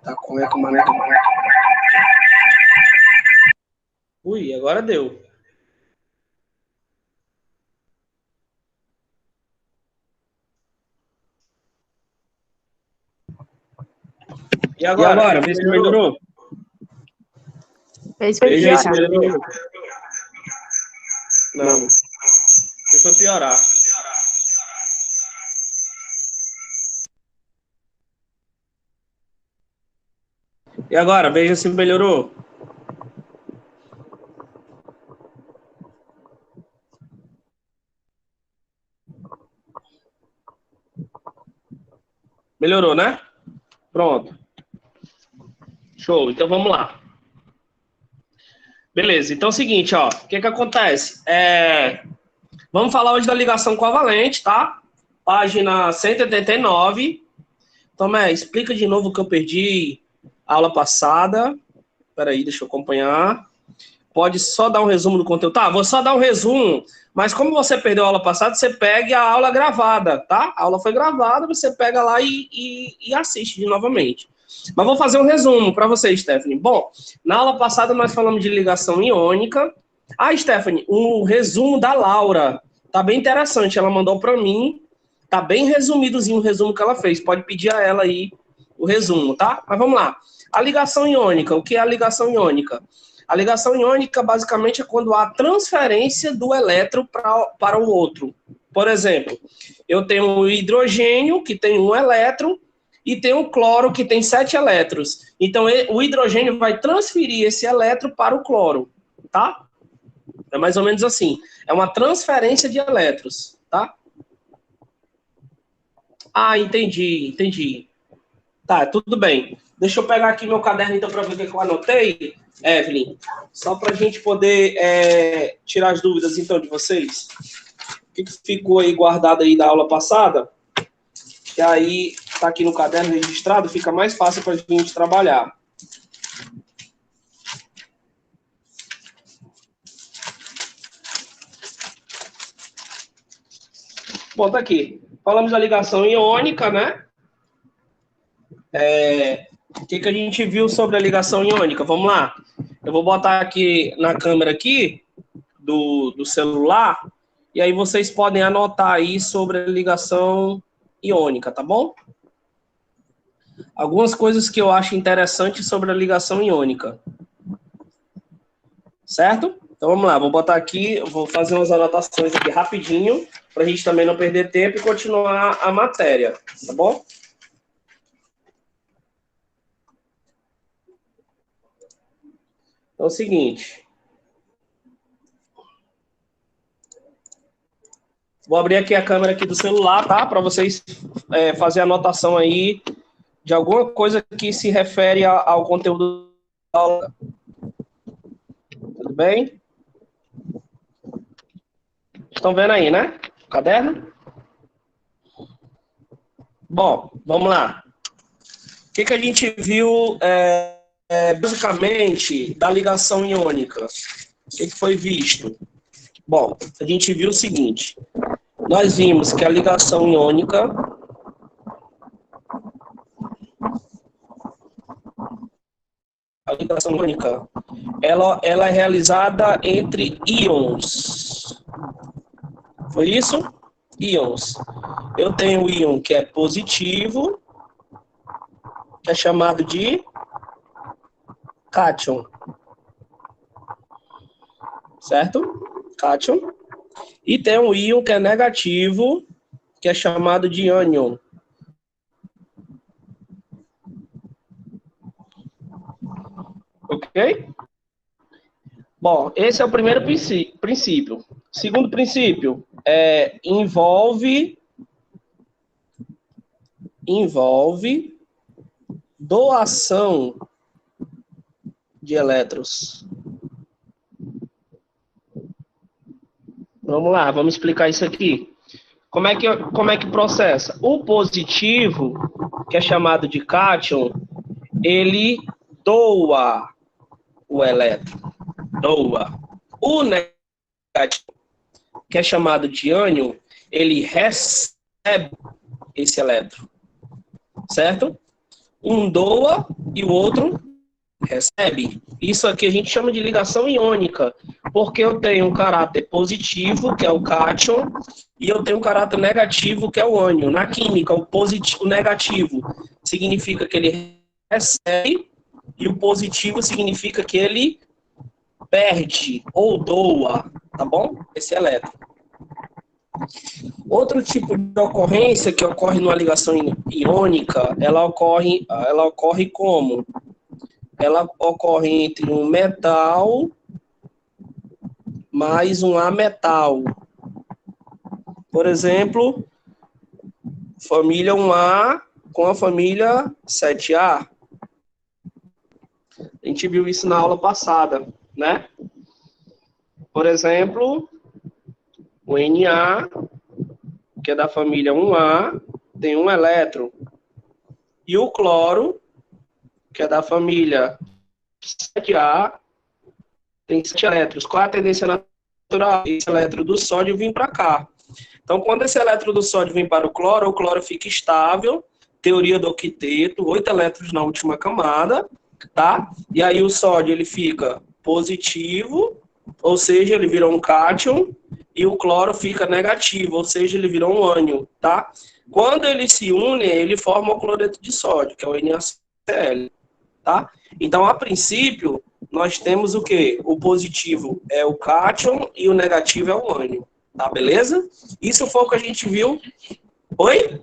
Tá com eco, maneco. Ui, agora deu. E agora? Vê se melhorou. Veja aí se melhorou. Não. Foi piorar. E agora? Veja se melhorou. Melhorou, né? Pronto. Show. Então vamos lá. Beleza. Então é o seguinte, ó. O que acontece? Vamos falar hoje da ligação covalente, tá? Página 189. Tomé, explica de novo o que eu perdi aula passada. Peraí, deixa eu acompanhar. Pode só dar um resumo do conteúdo. Tá, vou só dar um resumo, mas como você perdeu a aula passada, você pega a aula gravada, tá? A aula foi gravada, você pega lá e assiste de novamente. Mas vou fazer um resumo para você, Stephanie. Bom, na aula passada nós falamos de ligação iônica. Ah, Stephanie, um resumo da Laura. Tá bem interessante, ela mandou para mim. Tá bem resumidozinho o resumo que ela fez. Pode pedir a ela aí o resumo, tá? Mas vamos lá. A ligação iônica. O que é a ligação iônica? A ligação iônica, basicamente, é quando há transferência do elétron para o outro. Por exemplo, eu tenho o hidrogênio, que tem um elétron, e tem o cloro, que tem 7 elétrons. Então, o hidrogênio vai transferir esse elétron para o cloro, tá? É mais ou menos assim. É uma transferência de elétrons, tá? Ah, entendi. Tá, tudo bem. Deixa eu pegar aqui meu caderno, então, para ver o que eu anotei, Evelyn. Só para a gente poder tirar as dúvidas, então, de vocês. O que ficou aí guardado aí da aula passada? Que aí tá aqui no caderno registrado, fica mais fácil para a gente trabalhar. Bom, tá aqui. Falamos da ligação iônica, né? O que a gente viu sobre a ligação iônica? Vamos lá. Eu vou botar aqui na câmera aqui do celular, e aí vocês podem anotar aí sobre a ligação iônica, tá bom? Algumas coisas que eu acho interessante sobre a ligação iônica. Certo? Então vamos lá, vou botar aqui, vou fazer umas anotações aqui rapidinho, para a gente também não perder tempo e continuar a matéria, tá bom? Então é o seguinte. Vou abrir aqui a câmera aqui do celular, tá? Para vocês fazer a anotação aí de alguma coisa que se refere ao conteúdo da aula. Tudo bem? Estão vendo aí, né? O caderno? Bom, vamos lá. O que a gente viu basicamente da ligação iônica? O que foi visto? Bom, a gente viu o seguinte. Nós vimos que a ligação iônica ela é realizada entre íons. Foi isso? Íons. Eu tenho o íon que é positivo, que é chamado de cátion. Certo? Cátion. E tem um íon que é negativo, que é chamado de ânion. Ok? Bom, esse é o primeiro princípio. Segundo princípio, envolve doação de elétrons. Vamos lá, vamos explicar isso aqui. Como é que processa? O positivo, que é chamado de cátion, ele doa o elétron. Doa. O negativo, que é chamado de ânion, ele recebe esse elétron. Certo? Um doa e o outro recebe. Isso aqui a gente chama de ligação iônica, porque eu tenho um caráter positivo, que é o cátion, e eu tenho um caráter negativo, que é o ânion. Na química, o positivo, o negativo significa que ele recebe, e o positivo significa que ele perde ou doa, tá bom? Esse elétron. Outro tipo de ocorrência que ocorre numa ligação iônica, ela ocorre como? Ela ocorre entre um metal mais um ametal. Por exemplo, família 1A com a família 7A. A gente viu isso na aula passada, né? Por exemplo, o Na, que é da família 1A, tem um elétron. E o cloro, que é da família 7A, tem 7 elétrons. Qual é a tendência natural? Esse elétron do sódio vir para cá. Então, quando esse elétron do sódio vem para o cloro fica estável, teoria do octeto, 8 elétrons na última camada, tá? E aí o sódio ele fica positivo, ou seja, ele virou um cátion, e o cloro fica negativo, ou seja, ele virou um ânion, tá? Quando eles se unem, ele forma o cloreto de sódio, que é o NaCl, tá? Então, a princípio, nós temos o quê? O positivo é o cátion e o negativo é o ânion, tá? Beleza? Isso foi o que a gente viu. Oi?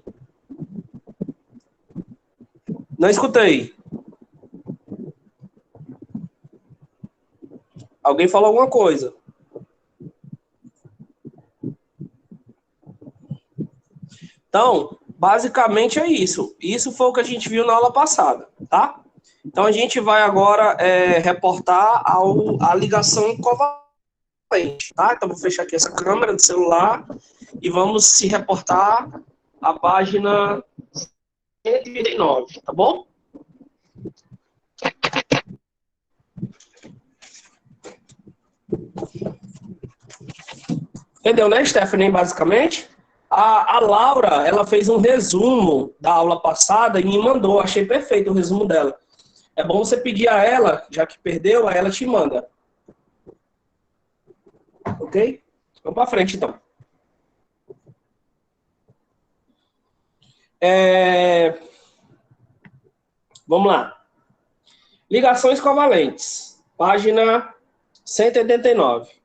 Não escutei. Alguém falou alguma coisa? Então, basicamente é isso. Isso foi o que a gente viu na aula passada, tá? Então, a gente vai agora reportar a ligação covalente, tá? Então, vou fechar aqui essa câmera do celular e vamos se reportar à página 139, tá bom? Entendeu, né, Stephanie, basicamente? A Laura, ela fez um resumo da aula passada e me mandou. Achei perfeito o resumo dela. É bom você pedir a ela, já que perdeu, aí ela te manda. Ok? Vamos para frente, então. Vamos lá. Ligações covalentes. Página 189.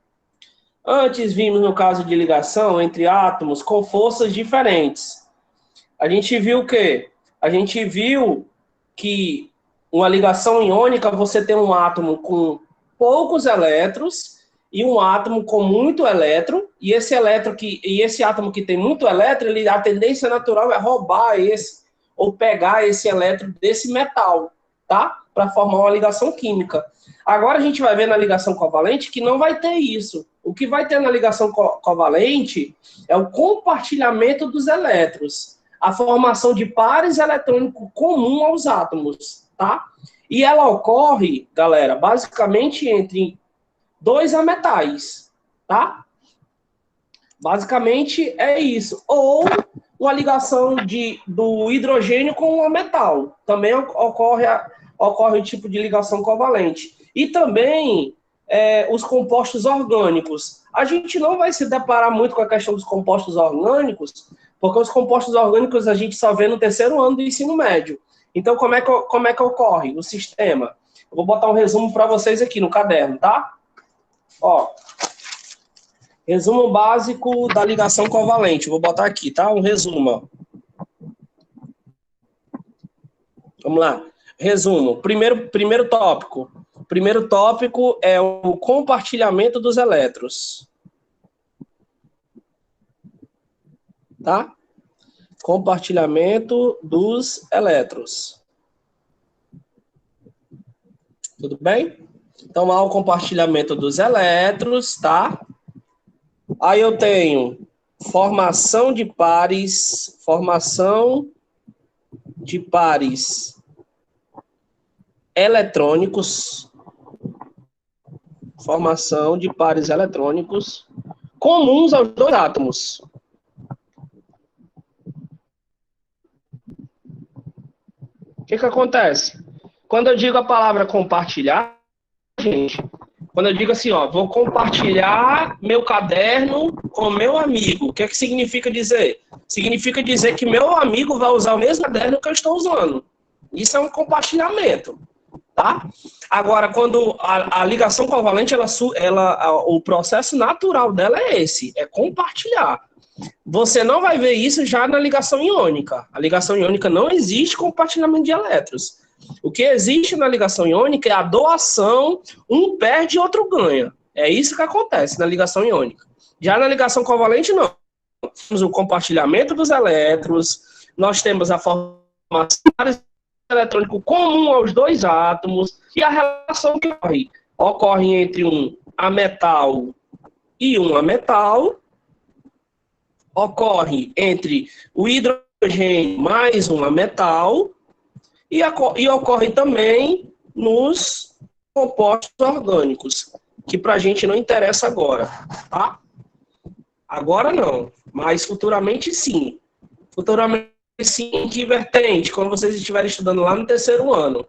Antes vimos no caso de ligação entre átomos com forças diferentes. A gente viu o quê? A gente viu que uma ligação iônica, você tem um átomo com poucos elétrons e um átomo com muito elétron, e esse átomo que tem muito elétron, a tendência natural é roubar esse, ou pegar esse elétron desse metal, tá? Para formar uma ligação química. Agora a gente vai ver na ligação covalente que não vai ter isso. O que vai ter na ligação covalente é o compartilhamento dos elétrons, a formação de pares eletrônicos comum aos átomos, tá? E ela ocorre, galera, basicamente entre dois ametais, tá? Basicamente é isso. Ou uma ligação do hidrogênio com um metal. Também ocorre o tipo de ligação covalente. E também os compostos orgânicos. A gente não vai se deparar muito com a questão dos compostos orgânicos, porque os compostos orgânicos a gente só vê no terceiro ano do ensino médio. Então, como é que ocorre no sistema? Eu vou botar um resumo para vocês aqui no caderno, tá? Ó, resumo básico da ligação covalente. Vou botar aqui, tá? Um resumo. Vamos lá. Resumo. Primeiro tópico. Primeiro tópico é o compartilhamento dos elétrons. Tá? Compartilhamento dos elétrons. Tudo bem? Então, há o compartilhamento dos elétrons, tá? Aí eu tenho formação de pares eletrônicos, formação de pares eletrônicos comuns aos dois átomos. que acontece? Quando eu digo a palavra compartilhar, gente, quando eu digo assim, ó, vou compartilhar meu caderno com meu amigo, o que é que significa dizer? Significa dizer que meu amigo vai usar o mesmo caderno que eu estou usando. Isso é um compartilhamento, tá? Agora, quando a ligação covalente, o processo natural dela é esse, é compartilhar. Você não vai ver isso já na ligação iônica. A ligação iônica não existe compartilhamento de elétrons. O que existe na ligação iônica é a doação, um perde e outro ganha. É isso que acontece na ligação iônica. Já na ligação covalente, não. Nós temos o compartilhamento dos elétrons, nós temos a formação eletrônico comum aos dois átomos e a relação que ocorre entre um ametal e um ametal, ocorre entre o hidrogênio mais um ametal e ocorre também nos compostos orgânicos, que para a gente não interessa agora, tá? Agora não, mas futuramente sim. Futuramente sim, em que vertente? Quando vocês estiverem estudando lá no terceiro ano.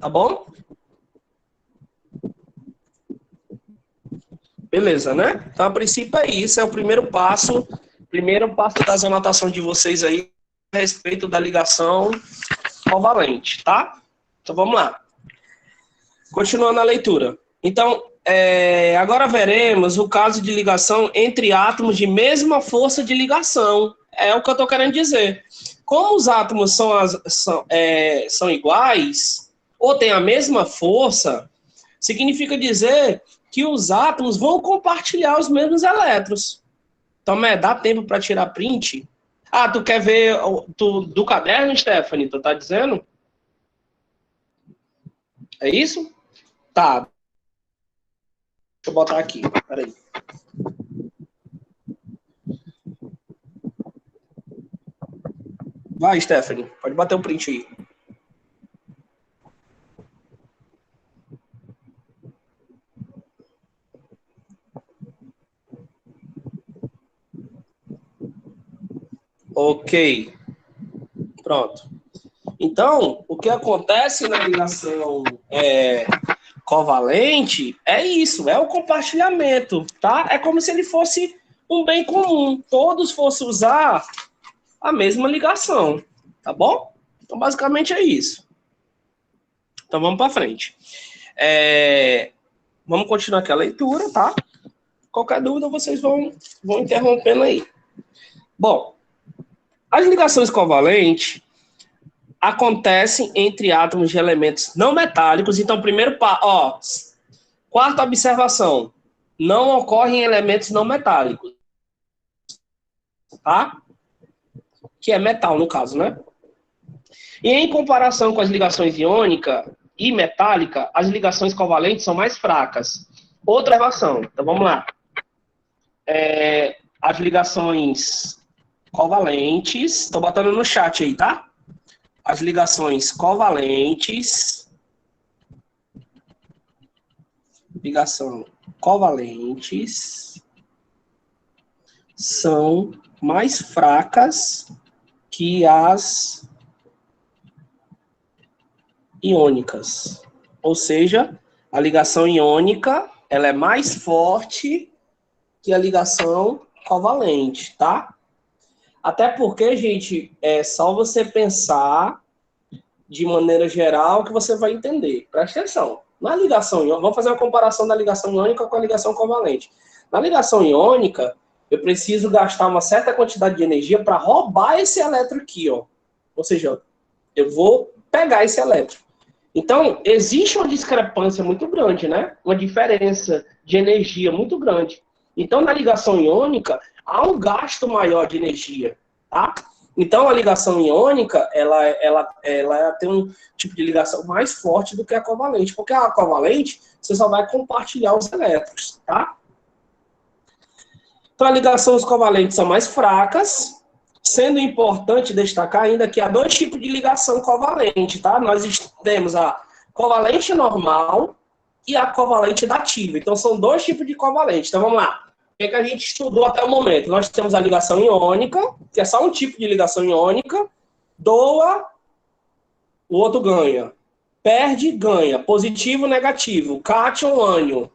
Tá bom? Beleza, né? Então, a princípio é isso, é o primeiro passo das anotações de vocês aí a respeito da ligação covalente, tá? Então, vamos lá. Continuando a leitura. Então, agora veremos o caso de ligação entre átomos de mesma força de ligação. É o que eu estou querendo dizer. Como os átomos são iguais, ou têm a mesma força, significa dizer que os átomos vão compartilhar os mesmos elétrons. Então, dá tempo para tirar print? Ah, tu quer ver do caderno, Stephanie? Tu tá dizendo? É isso? Tá. Deixa eu botar aqui. Peraí. Vai, Stephanie. Pode bater o print aí. Ok. Pronto. Então, o que acontece na ligação covalente é isso, é o compartilhamento, tá? É como se ele fosse um bem comum. Todos fossem usar a mesma ligação, tá bom? Então, basicamente é isso. Então, vamos para frente. Vamos continuar aqui a leitura, tá? Qualquer dúvida, vocês vão interrompendo aí. Bom, as ligações covalentes acontecem entre átomos de elementos não metálicos. Então, quarta observação. Não ocorre em elementos não metálicos. Tá? Que é metal, no caso, né? E em comparação com as ligações iônica e metálica, as ligações covalentes são mais fracas. Outra observação. Então, vamos lá. As ligações covalentes... Estou botando no chat aí, tá? As ligações covalentes são mais fracas que as iônicas. Ou seja, a ligação iônica ela é mais forte que a ligação covalente, tá? Até porque, gente, é só você pensar de maneira geral que você vai entender. Presta atenção. Na ligação iônica, vamos fazer uma comparação da ligação iônica com a ligação covalente. Na ligação iônica, eu preciso gastar uma certa quantidade de energia para roubar esse elétron aqui, ó. Ou seja, eu vou pegar esse elétron. Então, existe uma discrepância muito grande, né? Uma diferença de energia muito grande. Então, na ligação iônica, há um gasto maior de energia, tá? Então, a ligação iônica, ela tem um tipo de ligação mais forte do que a covalente, porque a covalente, você só vai compartilhar os elétrons, tá? Então, as ligações covalentes são mais fracas, sendo importante destacar ainda que há dois tipos de ligação covalente, tá? Nós temos a covalente normal e a covalente dativa. Então, são dois tipos de covalente. Então, vamos lá. O que a gente estudou até o momento? Nós temos a ligação iônica, que é só um tipo de ligação iônica, doa o outro ganha. Perde, ganha. Positivo, negativo. Cátion, ânion.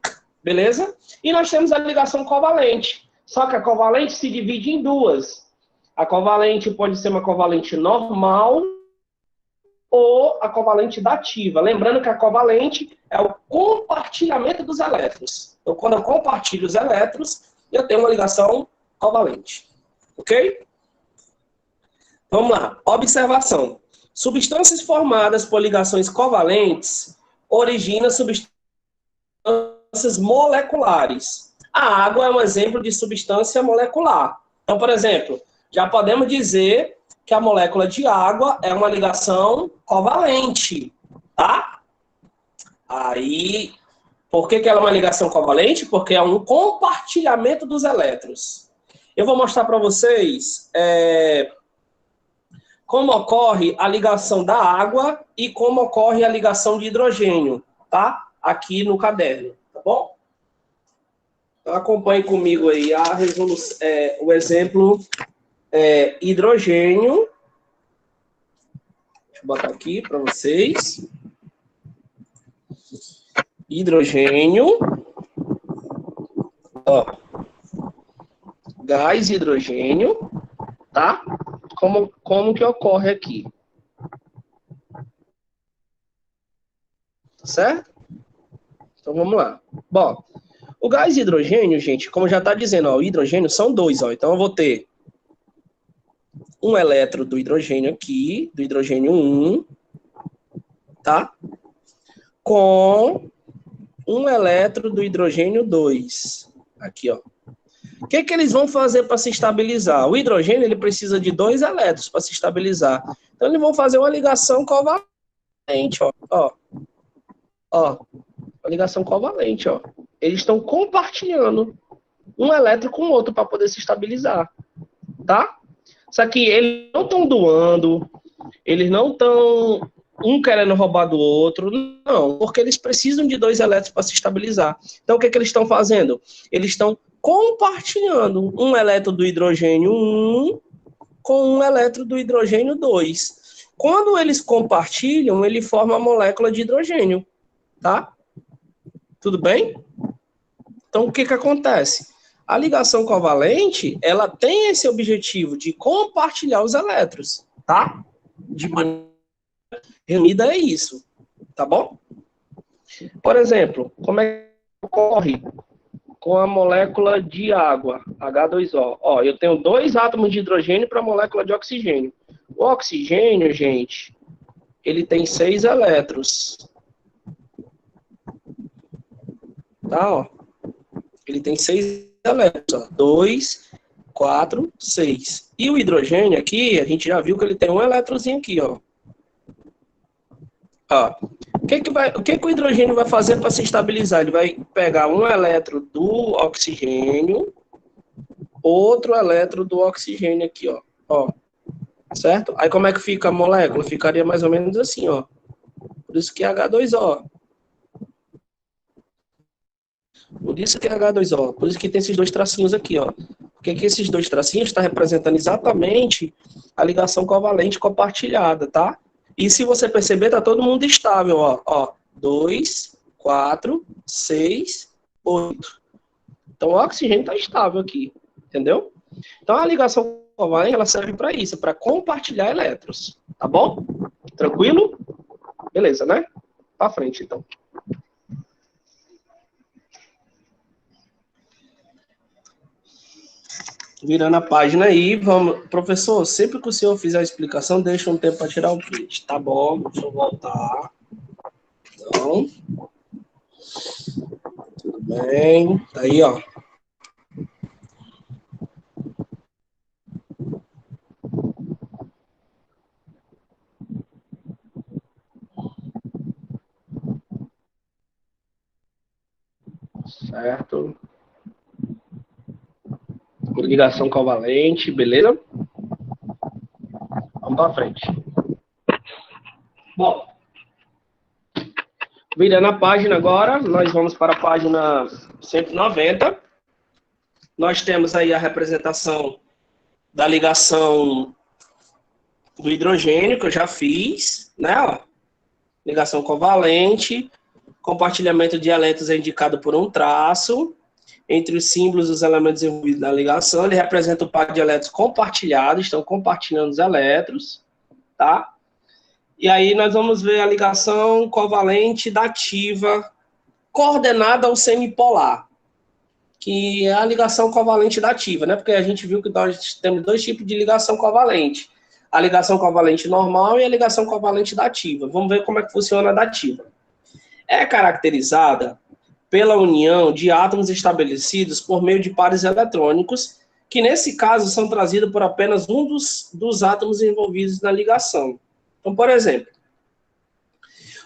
Beleza? E nós temos a ligação covalente. Só que a covalente se divide em duas. A covalente pode ser uma covalente normal ou a covalente dativa. Lembrando que a covalente é o compartilhamento dos elétrons. Então, quando eu compartilho os elétrons, eu tenho uma ligação covalente. Ok? Vamos lá. Observação. Substâncias formadas por ligações covalentes originam substâncias moleculares. A água é um exemplo de substância molecular. Então, por exemplo, já podemos dizer que a molécula de água é uma ligação covalente, tá? Aí, por que ela é uma ligação covalente? Porque é um compartilhamento dos elétrons. Eu vou mostrar para vocês como ocorre a ligação da água e como ocorre a ligação de hidrogênio, tá? Aqui no caderno, tá bom? Então, acompanhe comigo aí o exemplo hidrogênio. Deixa eu botar aqui para vocês. Hidrogênio. Ó. Gás hidrogênio, tá? Como que ocorre aqui? Certo? Então, vamos lá. Bom, o gás hidrogênio, gente, como já está dizendo, ó, o hidrogênio são dois, ó. Então, eu vou ter um elétron do hidrogênio aqui, do hidrogênio 1, tá? Com um elétron do hidrogênio 2. Aqui, ó. O que eles vão fazer para se estabilizar? O hidrogênio, ele precisa de 2 elétrons para se estabilizar. Então, eles vão fazer uma ligação covalente, ó. Ó, uma ligação covalente, ó. Eles estão compartilhando um elétron com o outro para poder se estabilizar, tá? Só que eles não estão doando, eles não estão um querendo roubar do outro, não, porque eles precisam de 2 elétrons para se estabilizar. Então, o que eles estão fazendo? Eles estão compartilhando um elétron do hidrogênio 1 com um elétron do hidrogênio 2. Quando eles compartilham, ele forma a molécula de hidrogênio, tá? Tudo bem? Então, o que acontece? A ligação covalente, ela tem esse objetivo de compartilhar os elétrons, tá? De maneira reunida é isso, tá bom? Por exemplo, como é que ocorre com a molécula de água, H2O? Ó, eu tenho 2 átomos de hidrogênio para a molécula de oxigênio. O oxigênio, gente, ele tem 6 elétrons. Tá, ó. Ele tem 6 elétrons, ó. 2, 4, 6. E o hidrogênio aqui, a gente já viu que ele tem um elétronzinho aqui, ó. Ó. O que o hidrogênio vai fazer para se estabilizar? Ele vai pegar um elétron do oxigênio, outro elétron do oxigênio aqui, ó. Certo? Aí como é que fica a molécula? Ficaria mais ou menos assim, ó. Por isso que é H2O. Por isso que é H2O. Por isso que tem esses 2 tracinhos aqui, ó. Porque que esses 2 tracinhos estão representando exatamente a ligação covalente compartilhada, tá? E se você perceber, tá todo mundo estável, ó. 2, 4, 6, 8. Então o oxigênio está estável aqui, entendeu? Então a ligação covalente, ela serve para isso, para compartilhar elétrons, tá bom? Tranquilo? Beleza, né? Para frente, então. Virando a página aí, vamos... Professor, sempre que o senhor fizer a explicação, deixa um tempo para tirar o print. Tá bom, deixa eu voltar. Então, tudo bem. Tá aí, ó. Certo. Ligação covalente, beleza? Vamos para frente. Bom, virando a página agora, nós vamos para a página 190. Nós temos aí a representação da ligação do hidrogênio, que eu já fiz. né? Ó, ligação covalente, compartilhamento de elétrons é indicado por um traço. Entre os símbolos dos elementos envolvidos na ligação, ele representa o par de elétrons compartilhados, estão compartilhando os elétrons, tá? E aí nós vamos ver a ligação covalente dativa coordenada ao semipolar, que é a ligação covalente dativa, né? Porque a gente viu que nós temos dois tipos de ligação covalente. A ligação covalente normal e a ligação covalente dativa. Vamos ver como é que funciona a dativa. É caracterizada pela união de átomos estabelecidos por meio de pares eletrônicos, que nesse caso são trazidos por apenas um dos átomos envolvidos na ligação. Então, por exemplo,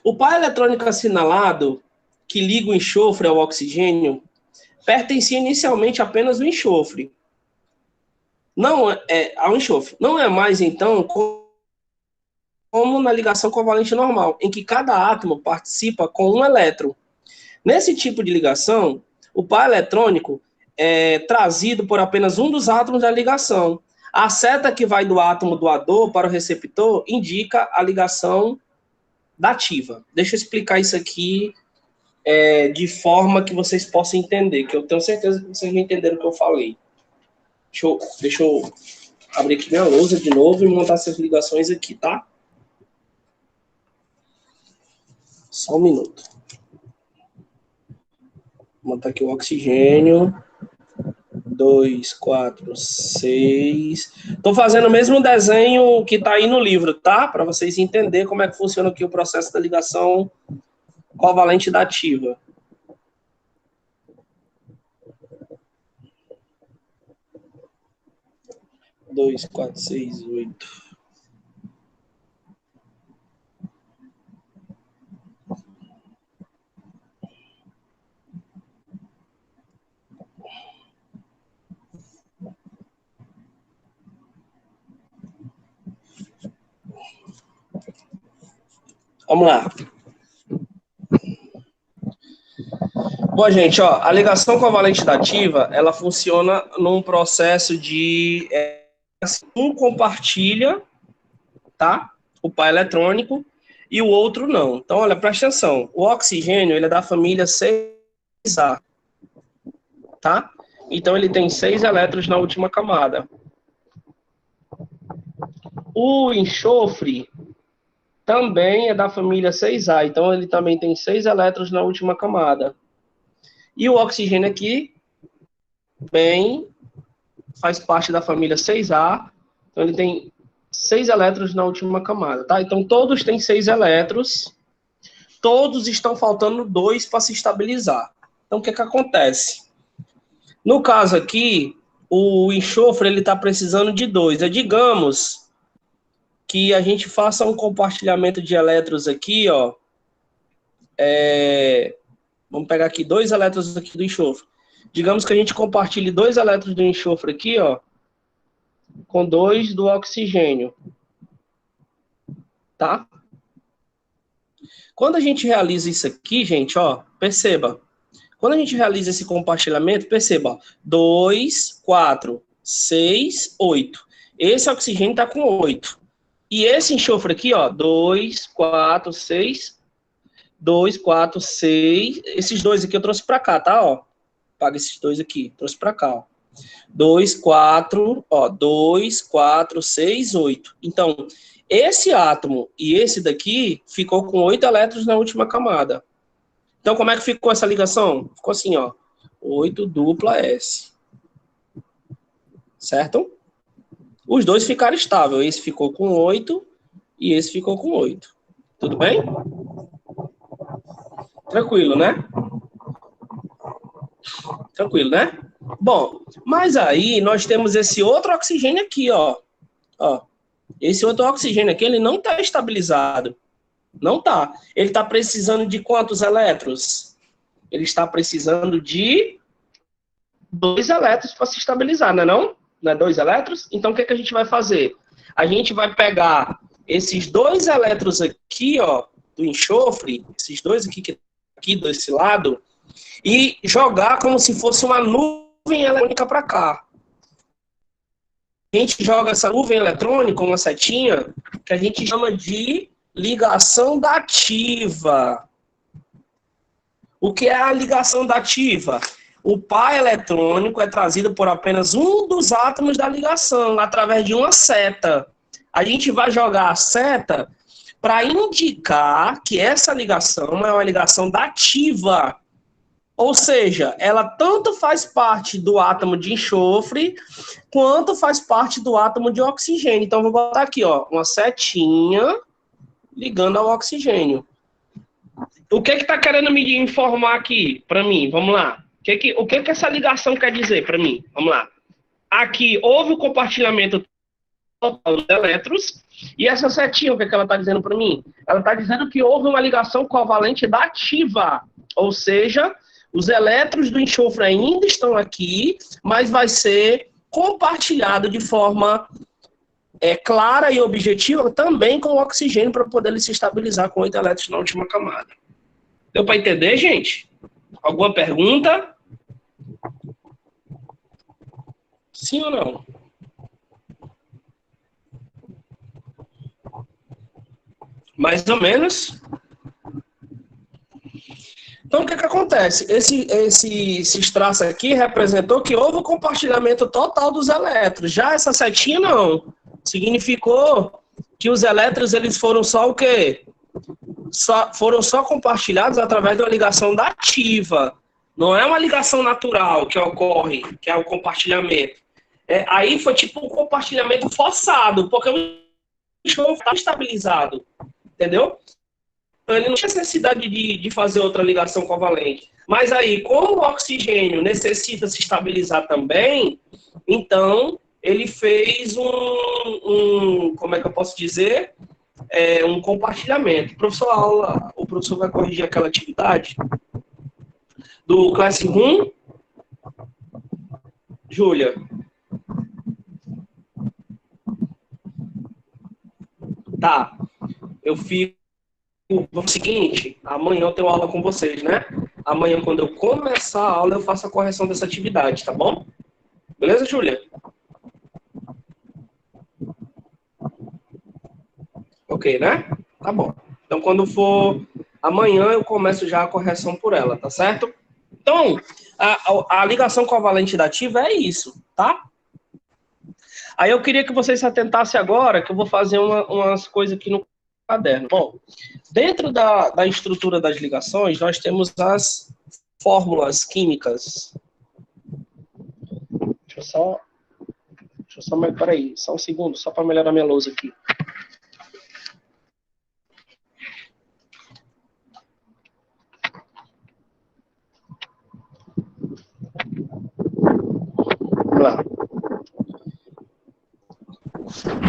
o par eletrônico assinalado, que liga o enxofre ao oxigênio, pertencia inicialmente apenas ao enxofre. Ao enxofre. Não é mais, então, como na ligação covalente normal, em que cada átomo participa com um elétron. Nesse tipo de ligação, o par eletrônico é trazido por apenas um dos átomos da ligação. A seta que vai do átomo doador para o receptor indica a ligação dativa. Deixa eu explicar isso aqui de forma que vocês possam entender, que eu tenho certeza que vocês já entenderam o que eu falei. Deixa eu abrir aqui minha lousa de novo e montar essas ligações aqui, tá? Só um minuto. Vou montar aqui o oxigênio. 2, 4, 6. Estou fazendo o mesmo desenho que está aí no livro, tá? Para vocês entenderem como é que funciona aqui o processo da ligação covalente dativa. 2, 4, 6, 8. Vamos lá. Bom, gente, ó, a ligação covalente dativa, ela funciona num processo de um compartilha, tá? O par eletrônico e o outro não. Então, olha, presta atenção. O oxigênio, ele é da família 6A, tá? Então, ele tem 6 elétrons na última camada. O enxofre também é da família 6A, então ele também tem 6 elétrons na última camada. E o oxigênio aqui, bem, faz parte da família 6A, então ele tem 6 elétrons na última camada, tá? Então todos têm 6 elétrons, todos estão faltando 2 para se estabilizar. Então o que acontece? No caso aqui, o enxofre ele está precisando de 2. Digamos que a gente faça um compartilhamento de elétrons aqui, ó. Vamos pegar aqui 2 elétrons aqui do enxofre. Digamos que a gente compartilhe 2 elétrons do enxofre aqui, ó, com 2 do oxigênio. Tá? Quando a gente realiza isso aqui, gente, ó, perceba. Quando a gente realiza esse compartilhamento, perceba, ó, 2, 4, 6, 8. Esse oxigênio está com 8. E esse enxofre aqui, ó, 2, 4, 6, 2, 4, 6. Esses dois aqui eu trouxe para cá, tá? Ó, paga esses dois aqui, trouxe para cá, ó. 2, 4, ó, 2, 4, 6, 8. Então, esse átomo e esse daqui ficou com 8 elétrons na última camada. Então, como é que ficou essa ligação? Ficou assim, ó, 8 dupla S. Certo? Os dois ficaram estáveis. Esse ficou com 8 e esse ficou com 8. Tudo bem? Tranquilo, né? Tranquilo, né? Bom, mas aí nós temos esse outro oxigênio aqui, ó. Ó. Esse outro oxigênio aqui, ele não está estabilizado. Não está. Ele está precisando de quantos elétrons? Ele está precisando de 2 elétrons para se estabilizar, não é não? Não é 2 elétrons? Então, o que a gente vai fazer? A gente vai pegar esses 2 elétrons aqui, ó, do enxofre, esses dois aqui desse lado, e jogar como se fosse uma nuvem eletrônica para cá. A gente joga essa nuvem eletrônica, uma setinha, que a gente chama de Ligação dativa. O que é a ligação dativa? O par eletrônico é trazido por apenas um dos átomos da ligação, através de uma seta. A gente vai jogar a seta para indicar que essa ligação é uma ligação dativa. Ou seja, ela tanto faz parte do átomo de enxofre, quanto faz parte do átomo de oxigênio. Então, vou botar aqui, ó, uma setinha ligando ao oxigênio. O que está querendo me informar aqui para mim? Vamos lá. O que essa ligação quer dizer para mim? Vamos lá. Aqui houve o compartilhamento total dos elétrons. E essa setinha, o que ela está dizendo para mim? Ela está dizendo que houve uma ligação covalente dativa. Ou seja, os elétrons do enxofre ainda estão aqui, mas vai ser compartilhado de forma clara e objetiva também com o oxigênio para poder ele se estabilizar com 8 elétrons na última camada. Deu para entender, gente? Alguma pergunta? Sim ou não? Mais ou menos. Então, o que acontece? Esse traço aqui representou que houve o compartilhamento total dos elétrons. Já essa setinha, não. Significou que os elétrons, eles foram só o quê? Foram só compartilhados através de uma ligação dativa. Não é uma ligação natural que ocorre, que é o compartilhamento. Aí foi tipo um compartilhamento forçado, porque o enxofre está estabilizado. Entendeu? Então, ele não tinha necessidade de fazer outra ligação covalente. Mas aí, como o oxigênio necessita se estabilizar também, então ele fez como é que eu posso dizer? Um compartilhamento. O professor vai corrigir aquela atividade do Classroom. Júlia. Tá. Eu fico o seguinte, amanhã eu tenho aula com vocês, né? Amanhã, quando eu começar a aula, eu faço a correção dessa atividade, tá bom? Beleza, Júlia? Ok, né? Tá bom. Então, quando for amanhã, eu começo já a correção por ela, tá certo? Então, a ligação covalente dativa é isso, tá? Aí eu queria que vocês se atentassem agora, que eu vou fazer umas coisas aqui no caderno. Bom, dentro da estrutura das ligações, nós temos as fórmulas químicas. Deixa eu só, peraí, só um segundo, só para melhorar minha lousa aqui. Vamos lá.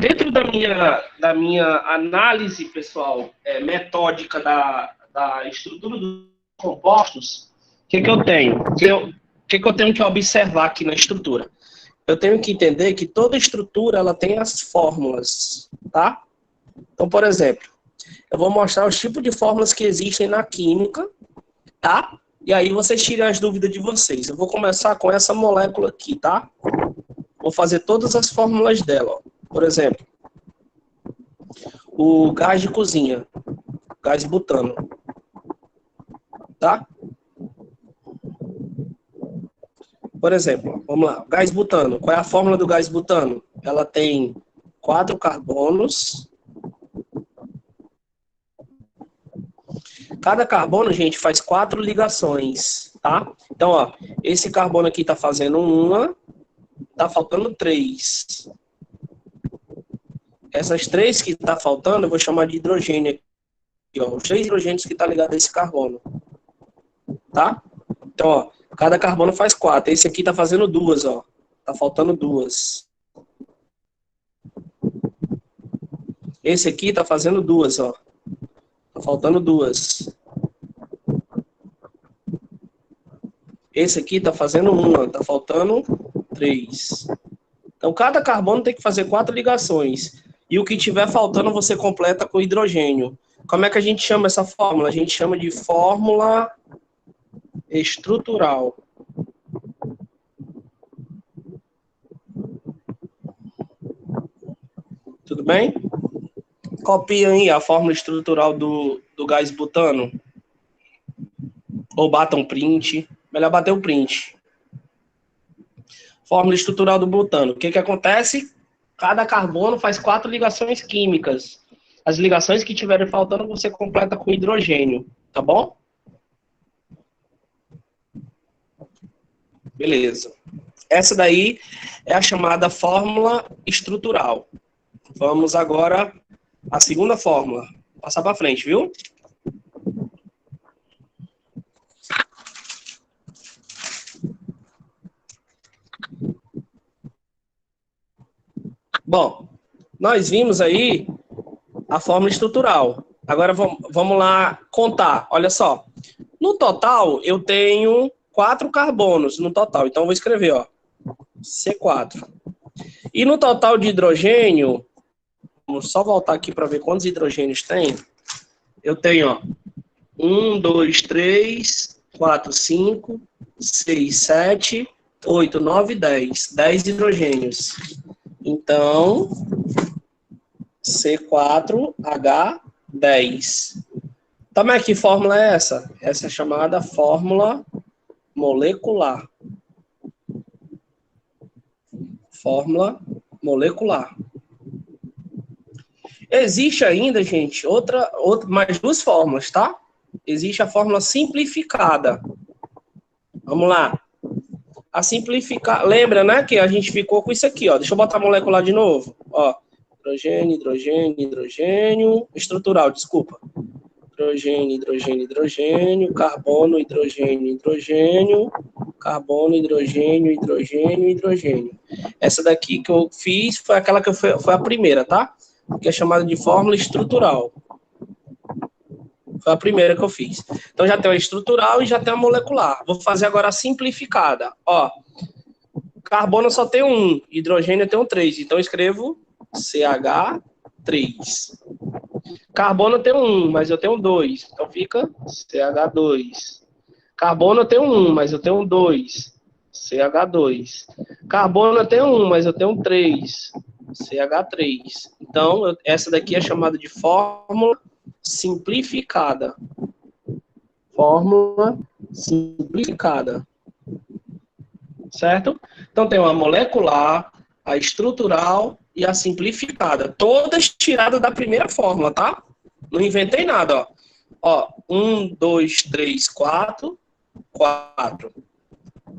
Dentro da minha análise, pessoal, metódica da estrutura dos compostos, o que eu tenho? O que eu tenho que observar aqui na estrutura? Eu tenho que entender que toda estrutura ela tem as fórmulas, tá? Então, por exemplo, eu vou mostrar os tipos de fórmulas que existem na química, tá? E aí vocês tirem as dúvidas de vocês. Eu vou começar com essa molécula aqui, tá? Vou fazer todas as fórmulas dela, ó. Por exemplo, o gás de cozinha, gás butano, tá? Por exemplo, vamos lá, gás butano. Qual é a fórmula do gás butano? Ela tem 4 carbonos. Cada carbono, gente, faz 4 ligações, tá? Então, ó, esse carbono aqui tá fazendo uma, tá faltando 3. Essas 3 que tá faltando, eu vou chamar de hidrogênio aqui, ó. Os 3 hidrogênios que tá ligado a esse carbono, tá? Então, ó, cada carbono faz 4. Esse aqui tá fazendo 2, ó. Tá faltando 2. Esse aqui tá fazendo 2, ó. Tá faltando 2. Esse aqui tá fazendo 1, tá faltando 3. Então, cada carbono tem que fazer 4 ligações. E o que tiver faltando, você completa com hidrogênio. Como é que a gente chama essa fórmula? A gente chama de fórmula estrutural. Tudo bem? Copiem aí a fórmula estrutural do gás butano. Ou batam print. Melhor bater o print. Fórmula estrutural do butano. O que acontece? Cada carbono faz 4 ligações químicas. As ligações que tiverem faltando, você completa com hidrogênio. Tá bom? Beleza. Essa daí é a chamada fórmula estrutural. Vamos agora à segunda fórmula. Vou passar para frente, viu? Bom, nós vimos aí a fórmula estrutural. Agora vamos lá contar. Olha só. No total, eu tenho 4 carbonos no total. Então, eu vou escrever, ó, C4. E no total de hidrogênio, vamos só voltar aqui para ver quantos hidrogênios tem. Eu tenho, ó, 1, 2, 3, 4, 5, 6, 7, 8, 9, 10. 10 hidrogênios. Então, C4H10. Também que fórmula é essa? Essa é chamada fórmula molecular. Fórmula molecular. Existe ainda, gente, mais 2 fórmulas, tá? Existe a fórmula simplificada. Vamos lá. A simplificar, lembra, né, que a gente ficou com isso aqui, ó. Deixa eu botar a molecular de novo, ó. Hidrogênio, hidrogênio, hidrogênio, estrutural, desculpa. Hidrogênio, hidrogênio, hidrogênio, carbono, hidrogênio, hidrogênio, carbono, hidrogênio, hidrogênio, hidrogênio. Essa daqui que eu fiz foi aquela que foi a primeira, tá? Que é chamada de fórmula estrutural. Foi a primeira que eu fiz. Então já tem a estrutural e já tem a molecular. Vou fazer agora a simplificada. Ó, carbono só tem 1, hidrogênio tem 3. Então eu escrevo CH3. Carbono tem 1, mas eu tenho 2. Então fica CH2. Carbono eu tenho 1, mas eu tenho 2. CH2. Carbono eu tenho 1, mas eu tenho 3. CH3. Então, essa daqui é chamada de fórmula simplificada. Fórmula simplificada. Certo? Então, tem a molecular, a estrutural e a simplificada. Todas tiradas da primeira fórmula, tá? Não inventei nada, ó. Ó, 1, 2, 3, 4, 4.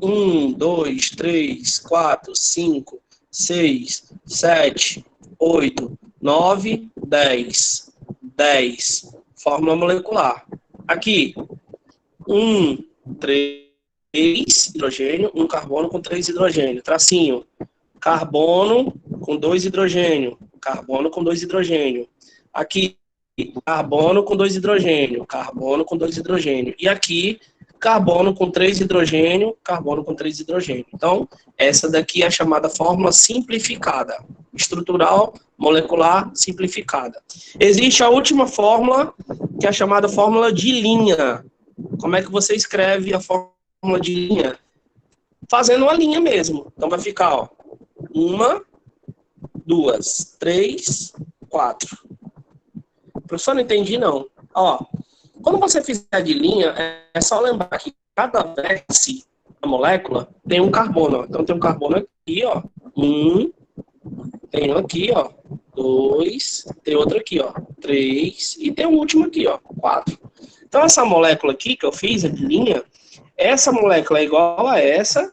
1, 2, 3, 4, 5, 6, 7, 8, 9, 10. 10. Fórmula molecular. Aqui, 1, 3 hidrogênio, 1 carbono com 3 hidrogênio. Tracinho. Carbono com 2 hidrogênio. Carbono com 2 hidrogênio. Aqui, carbono com 2 hidrogênio. Carbono com 2 hidrogênio. E aqui, carbono com 3 hidrogênio, carbono com 3 hidrogênio. Então, essa daqui é a chamada fórmula simplificada. Estrutural, molecular, simplificada. Existe a última fórmula, que é a chamada fórmula de linha. Como é que você escreve a fórmula de linha? Fazendo uma linha mesmo. Então, vai ficar, ó, 1, 2, 3, 4. Professor, não entendi, não. Ó, quando você fizer de linha, é só lembrar que cada vértice da molécula tem um carbono. Ó. Então, tem um carbono aqui, ó. 1. Tem um aqui, ó. 2. Tem outro aqui, ó. 3. E tem um último aqui, ó. 4. Então, essa molécula aqui que eu fiz, a de linha, essa molécula é igual a essa,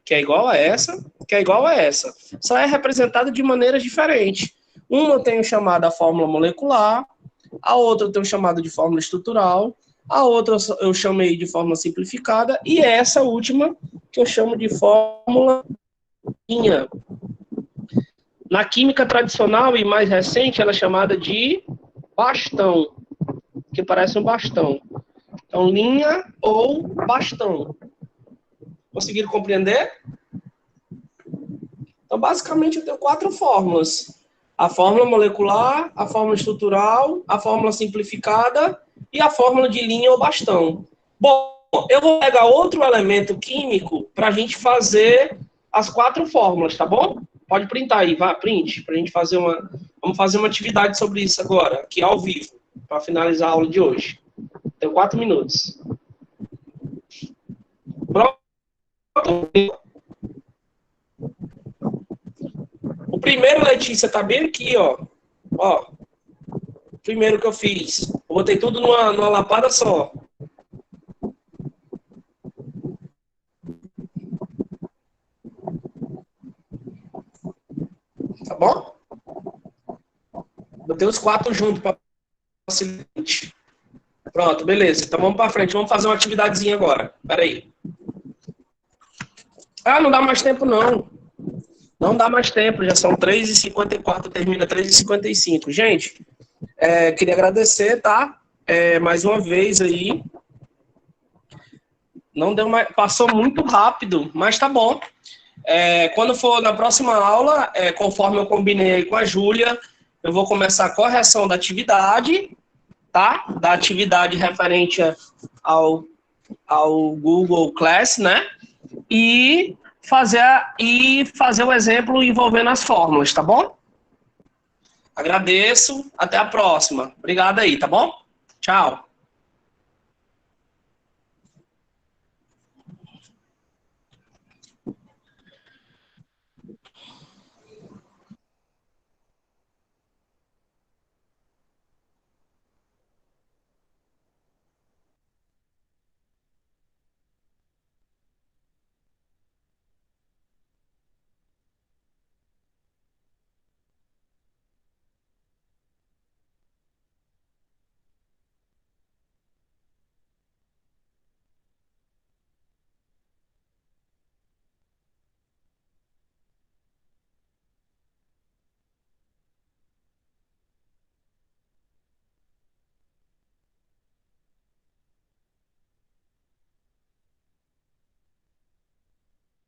que é igual a essa, que é igual a essa. Só é representada de maneiras diferentes. Uma eu tenho chamada fórmula molecular, a outra eu tenho chamado de fórmula estrutural, a outra eu chamei de fórmula simplificada, e essa última que eu chamo de fórmula linha. Na química tradicional e mais recente, ela é chamada de bastão, que parece um bastão. Então, linha ou bastão. Conseguiram compreender? Então, basicamente, eu tenho 4 fórmulas. A fórmula molecular, a fórmula estrutural, a fórmula simplificada e a fórmula de linha ou bastão. Bom, eu vou pegar outro elemento químico para a gente fazer as 4 fórmulas, tá bom? Pode printar aí, vá, print, para a gente fazer Vamos fazer uma atividade sobre isso agora, aqui ao vivo, para finalizar a aula de hoje. Tem 4 minutos. Pronto. O primeiro, Letícia, tá bem aqui, ó. Ó. O primeiro que eu fiz. Eu botei tudo numa lapada só. Tá bom? Botei os 4 juntos para facilitar. Pronto, beleza. Então vamos para frente. Vamos fazer uma atividadezinha agora. Pera aí. Ah, não dá mais tempo, não. Não dá mais tempo. Já são 3h54, termina 3h55. Gente, queria agradecer, tá? Mais uma vez aí. Não deu mais... Passou muito rápido, mas tá bom. Quando for na próxima aula, conforme eu combinei com a Júlia, eu vou começar a correção da atividade, tá? Da atividade referente ao Google Class, né? E fazer o exemplo envolvendo as fórmulas, tá bom? Agradeço, até a próxima. Obrigado aí, tá bom? Tchau.